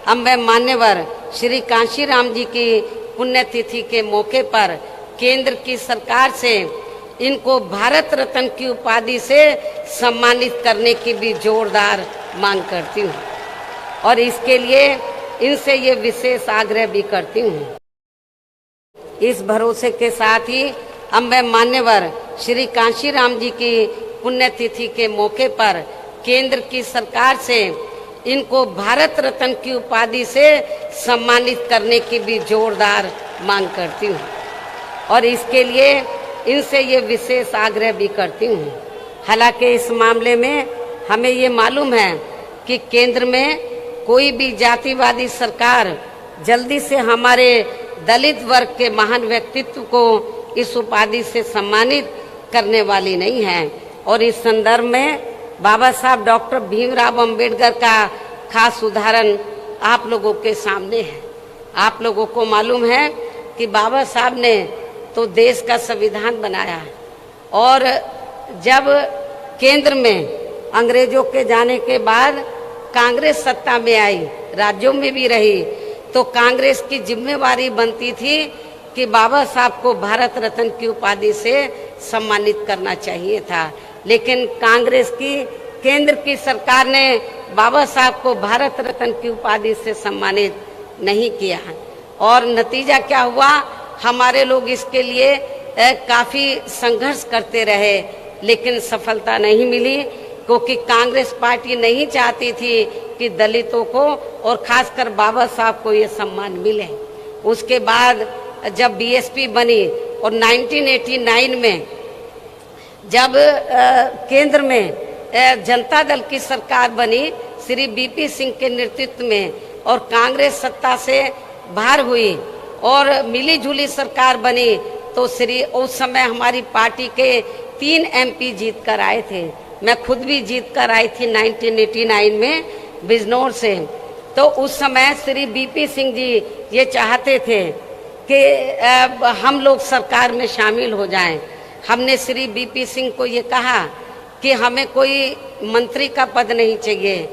अब मैं मान्यवर श्री कांशीराम जी की पुण्यतिथि के मौके पर केंद्र की सरकार से इनको भारत रत्न की उपाधि से सम्मानित करने की भी जोरदार मांग करती हूँ और इसके लिए इनसे ये विशेष आग्रह भी करती हूँ। इस भरोसे के साथ ही अब मैं मान्यवर श्री कांशीराम जी की पुण्यतिथि के मौके पर केंद्र की सरकार से इनको भारत रत्न की उपाधि से सम्मानित करने की भी जोरदार मांग करती हूँ और इसके लिए इनसे ये विशेष आग्रह भी करती हूँ। हालांकि इस मामले में हमें ये मालूम है कि केंद्र में कोई भी जातिवादी सरकार जल्दी से हमारे दलित वर्ग के महान व्यक्तित्व को इस उपाधि से सम्मानित करने वाली नहीं है और इस संदर्भ में बाबा साहब डॉक्टर भीमराव अंबेडकर का खास उदाहरण आप लोगों के सामने है। आप लोगों को मालूम है कि बाबा साहब ने तो देश का संविधान बनाया और जब केंद्र में अंग्रेजों के जाने के बाद कांग्रेस सत्ता में आई, राज्यों में भी रही, तो कांग्रेस की जिम्मेवारी बनती थी कि बाबा साहब को भारत रत्न की उपाधि से सम्मानित करना चाहिए था। लेकिन कांग्रेस की केंद्र की सरकार ने बाबा साहब को भारत रत्न की उपाधि से सम्मानित नहीं किया और नतीजा क्या हुआ, हमारे लोग इसके लिए काफी संघर्ष करते रहे लेकिन सफलता नहीं मिली क्योंकि कांग्रेस पार्टी नहीं चाहती थी कि दलितों को और खासकर बाबा साहब को ये सम्मान मिले। उसके बाद जब बीएसपी बनी और 1989 में जब केंद्र में जनता दल की सरकार बनी श्री बीपी सिंह के नेतृत्व में और कांग्रेस सत्ता से बाहर हुई और मिली जुली सरकार बनी तो उस समय हमारी पार्टी के 3 एमपी जीत कर आए थे। मैं खुद भी जीत कर आई थी 1989 में बिजनौर से। तो उस समय श्री बीपी सिंह जी ये चाहते थे कि हम लोग सरकार में शामिल हो जाएं। हमने श्री बीपी सिंह को ये कहा कि हमें कोई मंत्री का पद नहीं चाहिए,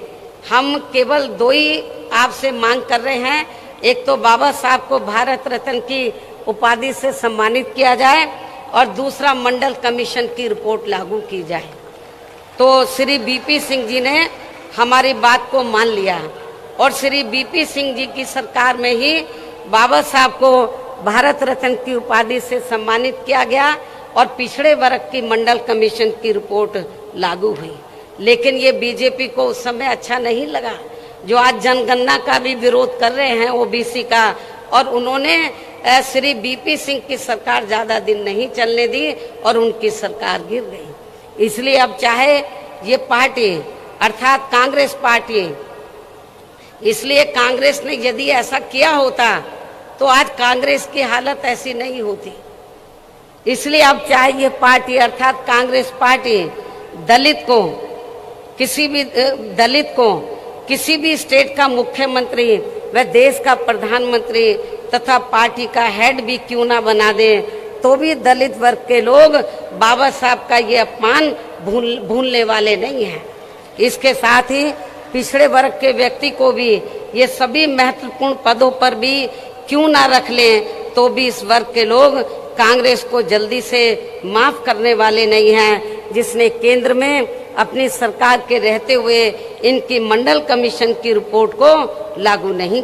हम केवल 2 ही आपसे मांग कर रहे हैं, एक तो बाबा साहब को भारत रत्न की उपाधि से सम्मानित किया जाए और दूसरा मंडल कमीशन की रिपोर्ट लागू की जाए। तो श्री बीपी सिंह जी ने हमारी बात को मान लिया और श्री बीपी सिंह जी की सरकार में ही बाबा साहब को भारत रत्न की उपाधि से सम्मानित किया गया और पिछड़े वर्ग की मंडल कमीशन की रिपोर्ट लागू हुई। लेकिन ये बीजेपी को उस समय अच्छा नहीं लगा, जो आज जनगणना का भी विरोध कर रहे हैं ओबीसी का, और उन्होंने श्री बीपी सिंह की सरकार ज्यादा दिन नहीं चलने दी और उनकी सरकार गिर गई। इसलिए अब चाहे ये पार्टी अर्थात कांग्रेस पार्टी, इसलिए कांग्रेस ने यदि ऐसा किया होता तो आज कांग्रेस की हालत ऐसी नहीं होती। इसलिए अब चाहे ये पार्टी अर्थात कांग्रेस पार्टी दलित को किसी भी स्टेट का मुख्यमंत्री व देश का प्रधानमंत्री तथा पार्टी का हेड भी क्यों ना बना दे तो भी दलित वर्ग के लोग बाबा साहब का ये अपमान भूलने वाले नहीं हैं। इसके साथ ही पिछड़े वर्ग के व्यक्ति को भी ये सभी महत्वपूर्ण पदों पर भी क्यों ना रख लें तो भी इस वर्ग के लोग कांग्रेस को जल्दी से माफ करने वाले नहीं हैं, जिसने केंद्र में अपनी सरकार के रहते हुए इनकी मंडल कमीशन की रिपोर्ट को लागू नहीं